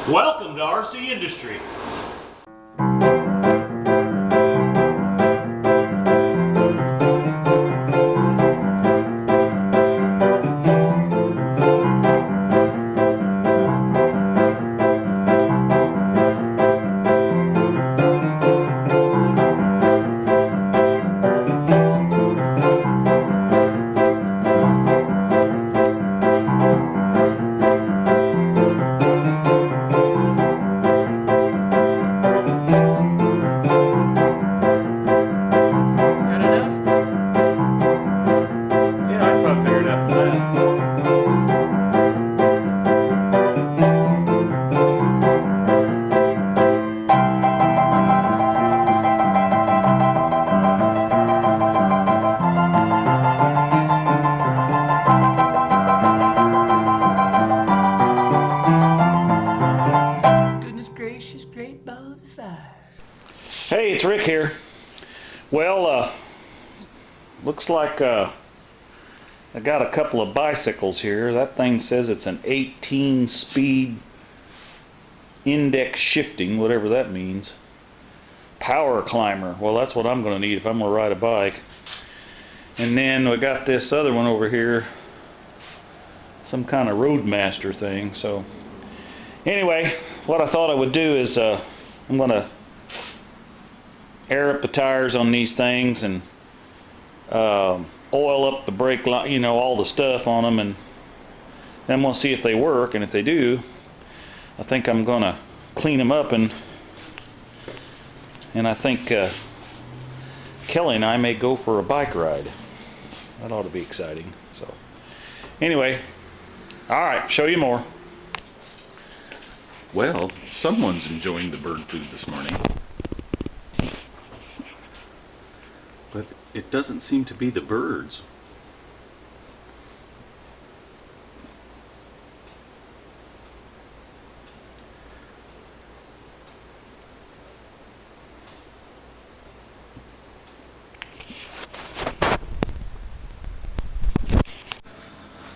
Welcome to RC Industry. Hey, it's Rick here. Well, looks like I got a couple of bicycles here. That thing says it's an 18-speed index shifting, whatever that means. Power climber. Well, that's what I'm going to need if I'm going to ride a bike. And then we got this other one over here, some kind of Roadmaster thing. So anyway, what I thought I would do is I'm going to air up the tires on these things and oil up the brake line, you know, all the stuff on them, and then I'm going to see if they work. And if they do, I think I'm going to clean them up, and I think Kelly and I may go for a bike ride. That ought to be exciting. So anyway, alright, show you more. Well, someone's enjoying the bird food this morning. But it doesn't seem to be the birds.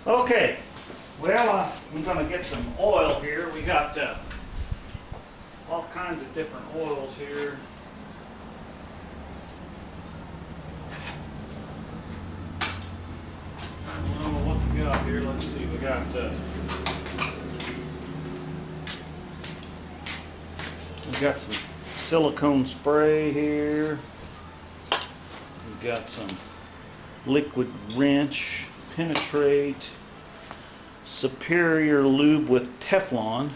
Okay, well, I'm going to get some oil here. We got all kinds of different oils here. Here, let's see, we got some silicone spray here. We got some liquid wrench, penetrate, superior lube with Teflon.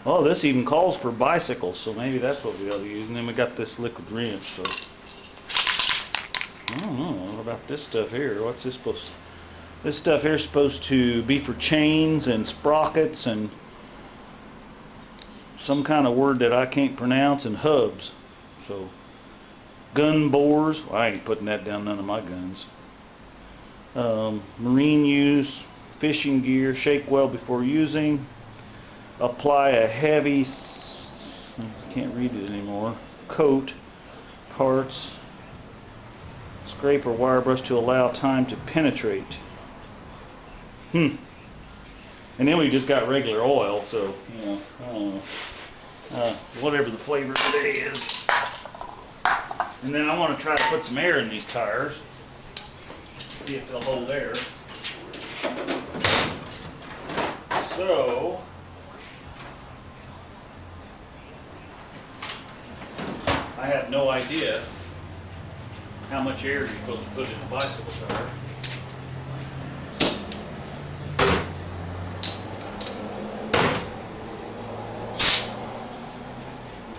Oh, this even calls for bicycles, so maybe that's what we ought to use. And then we got this liquid wrench. So I don't know, what about this stuff here? What's this supposed to? This stuff here is supposed to be for chains and sprockets and some kind of word that I can't pronounce, and hubs. So gun bores. Well, I ain't putting that down none of my guns. Marine use, fishing gear, shake well before using. Apply a heavy, I can't read it anymore, coat, parts. Scrape or wire brush to allow time to penetrate. And then we just got regular oil, so, you know, I don't know. Whatever the flavor today is. And then I want to try to put some air in these tires. See if they'll hold air. So, I have no idea how much air you're supposed to put in a bicycle tire.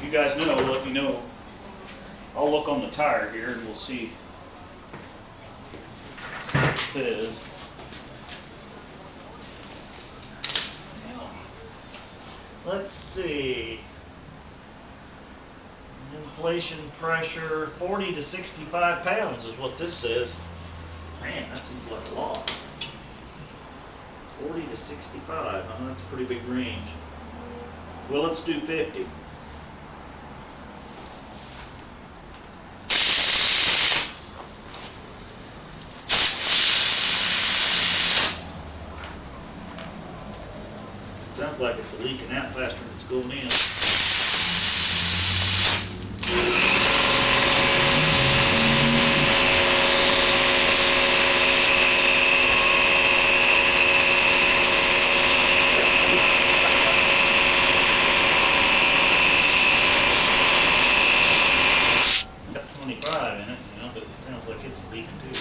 You guys know, let me know. I'll look on the tire here and we'll see what it says. Let's see. Inflation pressure 40 to 65 pounds is what this says. Man, that seems like a lot. 40 to 65, huh? That's a pretty big range. Well, let's do 50. Sounds like it's leaking out faster than it's going in. Got 25 in it, you know, but it sounds like it's leaking too.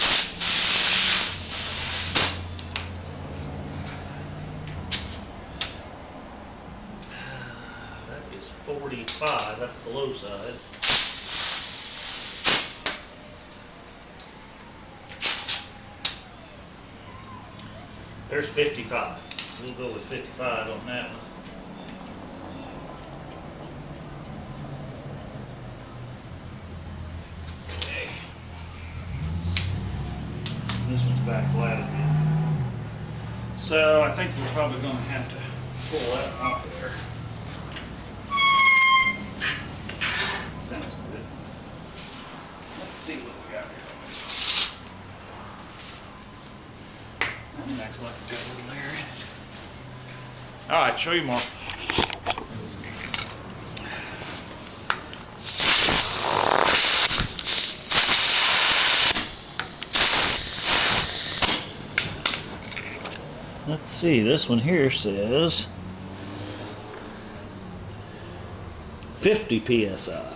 That is 45, that's the low side. There's 55. We'll go with 55 on that one. Okay. This one's back flat again. So I think we're probably going to have to pull that off there. Sounds good. Let's see what we got here. That acts like it's got a little air in it. Alright, show you more. Let's see, this one here says 50 psi.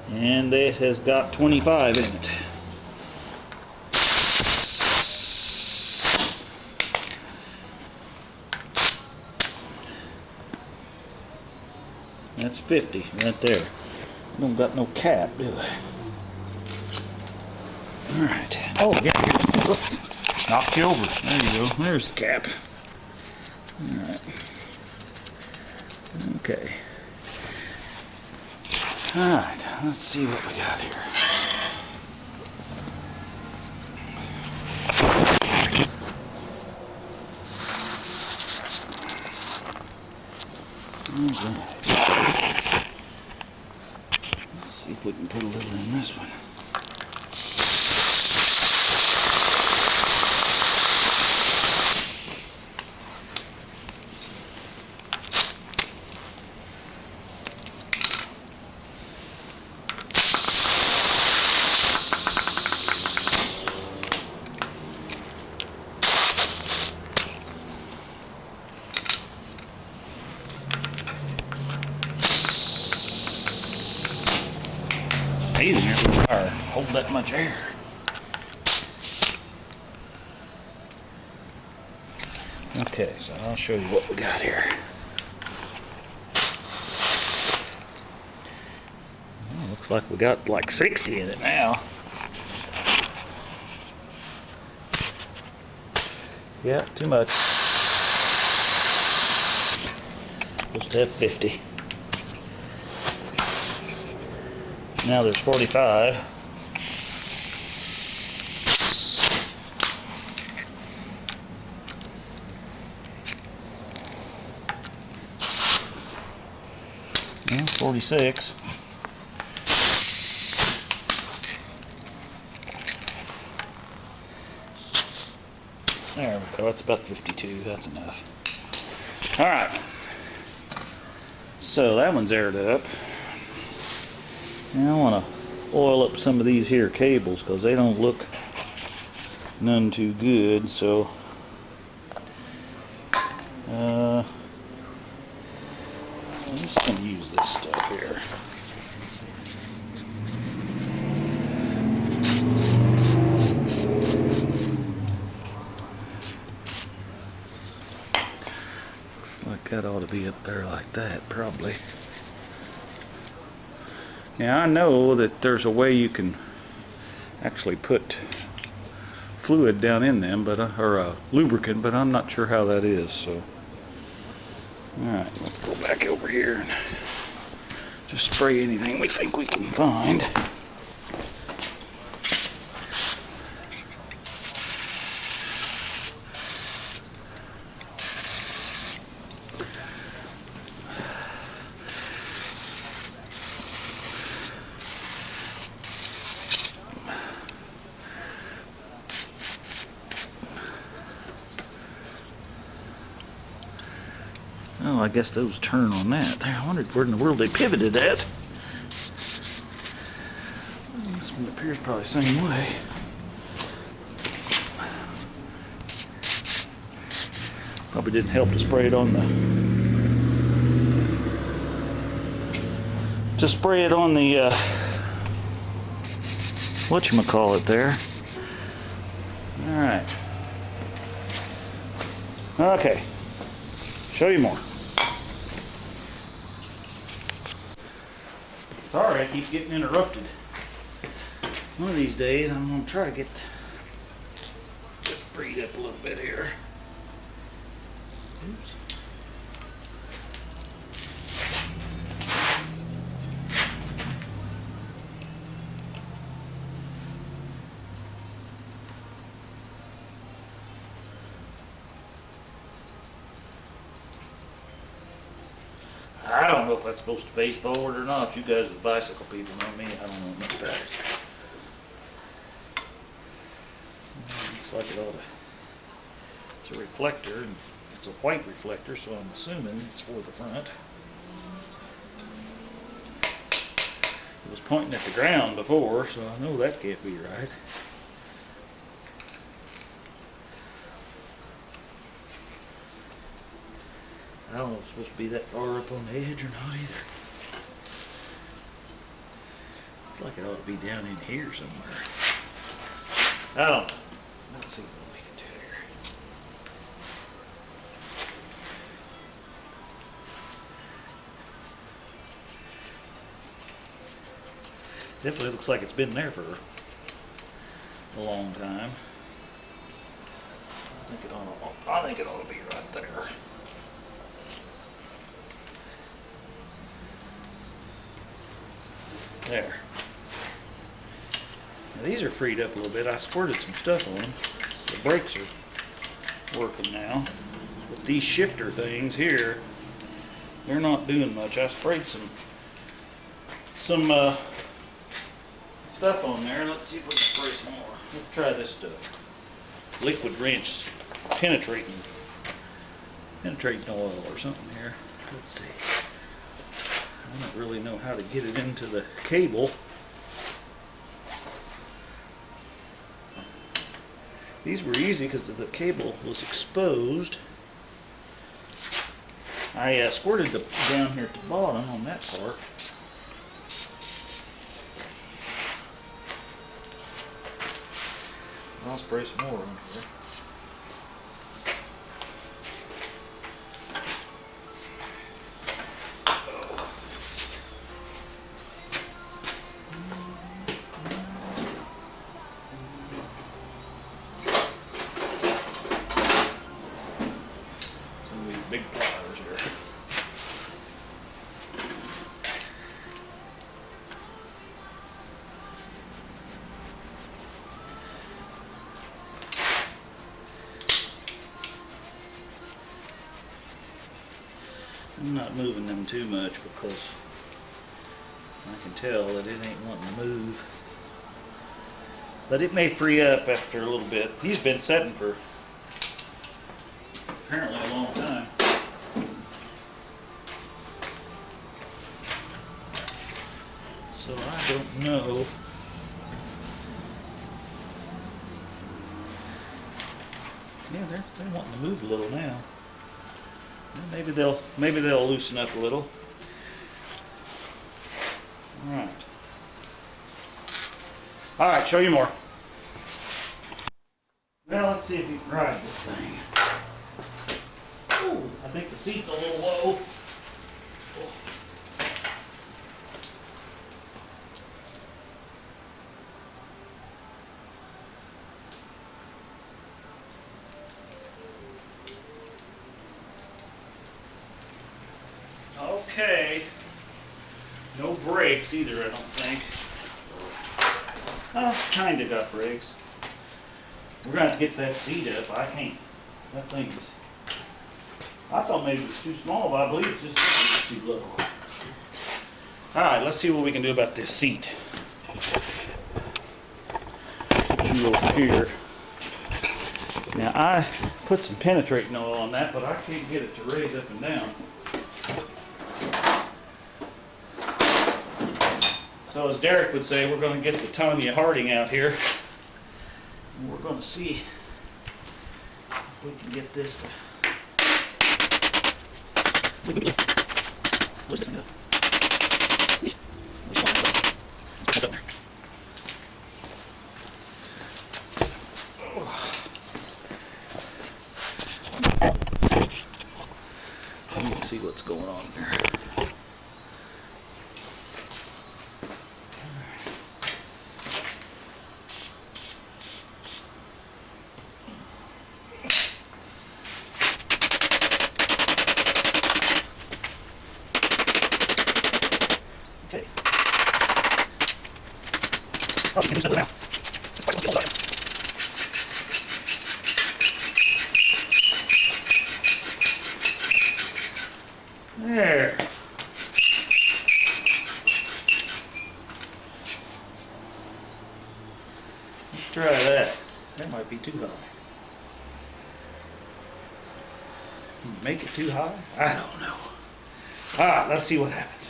And it has got 25 in it. That's 50 right there. Don't got no cap, do I? Alright. Oh, yeah. Oops. Knocked you over. There you go. There's the cap. Alright. Okay. Alright. Let's see what we got here. Alright. Let's see if we can put a little in this one. Amazing if we fire hold that much air. Okay, so I'll show you what we got here. Well, looks like we got like 60 in it now. Yeah, too much. Supposed to have 50. Now there's 45. Well, 46. There we go. That's about 52. That's enough. All right. So that one's aired up. Now I want to oil up some of these here cables because they don't look none too good. So I'm just going to use this stuff here. Looks like that ought to be up there like that, probably. Now I know that there's a way you can actually put fluid down in them, but or lubricant, but I'm not sure how that is. So, all right, let's go back over here and just spray anything we think we can find. Oh, I guess those turn on that. I wondered where in the world they pivoted at. This one appears probably the same way. Probably didn't help to spray it on the whatchamacallit there. Alright. Okay. Show you more. Sorry, I keep getting interrupted. One of these days I'm going to try to get this freed up a little bit here. Oops. I don't know if that's supposed to face forward or not. You guys with bicycle people know me. I don't know much about it. Looks like it ought to. It's a reflector, and it's a white reflector, so I'm assuming it's for the front. It was pointing at the ground before, so I know that can't be right. I don't know if it's supposed to be that far up on the edge or not either. Looks like it ought to be down in here somewhere. I don't know. Let's see what we can do here. Definitely looks like it's been there for a long time. I think it ought to be right there. There. Now these are freed up a little bit. I squirted some stuff on them. The brakes are working now. But these shifter things here, they're not doing much. I sprayed some stuff on there. Let's see if we can spray some more. Let's try this stuff. Liquid wrench penetrating oil or something here. Let's see. I don't really know how to get it into the cable. These were easy because the cable was exposed. I squirted down here at the bottom on that part. I'll spray some more on here. Big pliers here. I'm not moving them too much because I can tell that it ain't wanting to move. But it may free up after a little bit. He's been setting for apparently a long time. So I don't know. Yeah, they're wanting to move a little now. Well, maybe they'll loosen up a little. All right, show you more. Well, let's see if we can ride this thing. Ooh, I think the seat's a little low. Okay. No brakes either, I don't think. Oh, kinda got brakes. We're gonna have to get that seat up. I can't. That thing's. I thought maybe it was too small, but I believe it's just too low. Alright, let's see what we can do about this seat. Put you over here. Now put some penetrating oil on that, but I can't get it to raise up and down. So as Derek would say, we're going to get the Tonya Harding out here. And we're going to see if we can get this to... Push this thing up. So you can see what's going on there. Okay. Oh, you can do something now. There. Let's try that. That might be too high. Make it too high? I don't know. Alright, let's see what happens.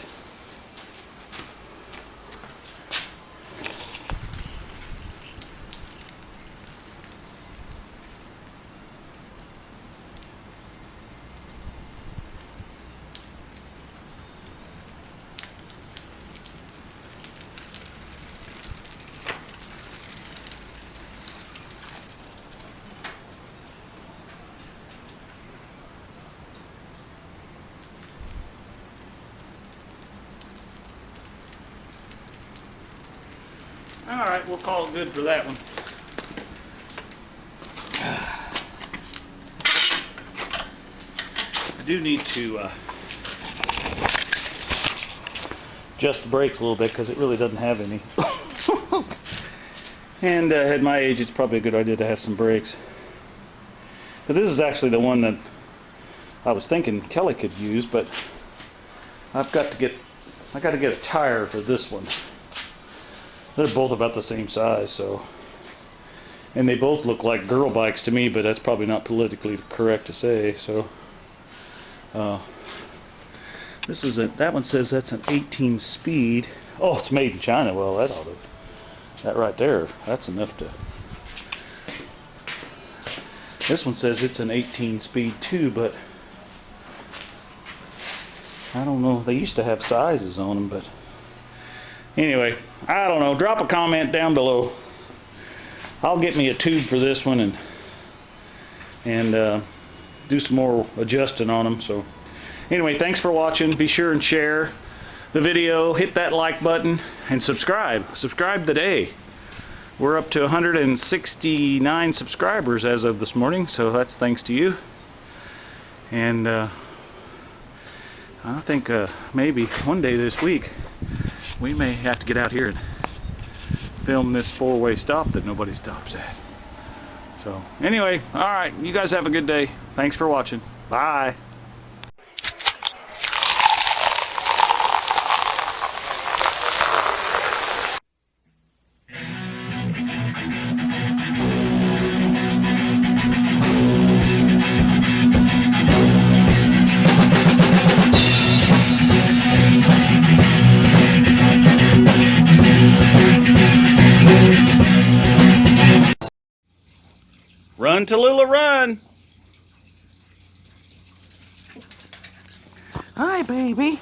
Alright, we'll call it good for that one. I do need to adjust the brakes a little bit because it really doesn't have any. And at my age, it's probably a good idea to have some brakes. But this is actually the one that I was thinking Kelly could use, but I got to get a tire for this one. They're both about the same size, so, and they both look like girl bikes to me, but that's probably not politically correct to say. So, this is that one says that's an 18 speed. Oh, it's made in China. Well, that right there, that's enough to. This one says it's an 18 speed too, but I don't know. They used to have sizes on them, but. Anyway, I don't know. Drop a comment down below. I'll get me a tube for this one and do some more adjusting on them. So, anyway, thanks for watching. Be sure and share the video. Hit that like button and subscribe. Subscribe today. We're up to 169 subscribers as of this morning, so that's thanks to you. And I think maybe one day this week we may have to get out here and film this four-way stop that nobody stops at. So, anyway, alright, you guys have a good day. Thanks for watching. Bye. Run, Tallulah, run! Hi, baby.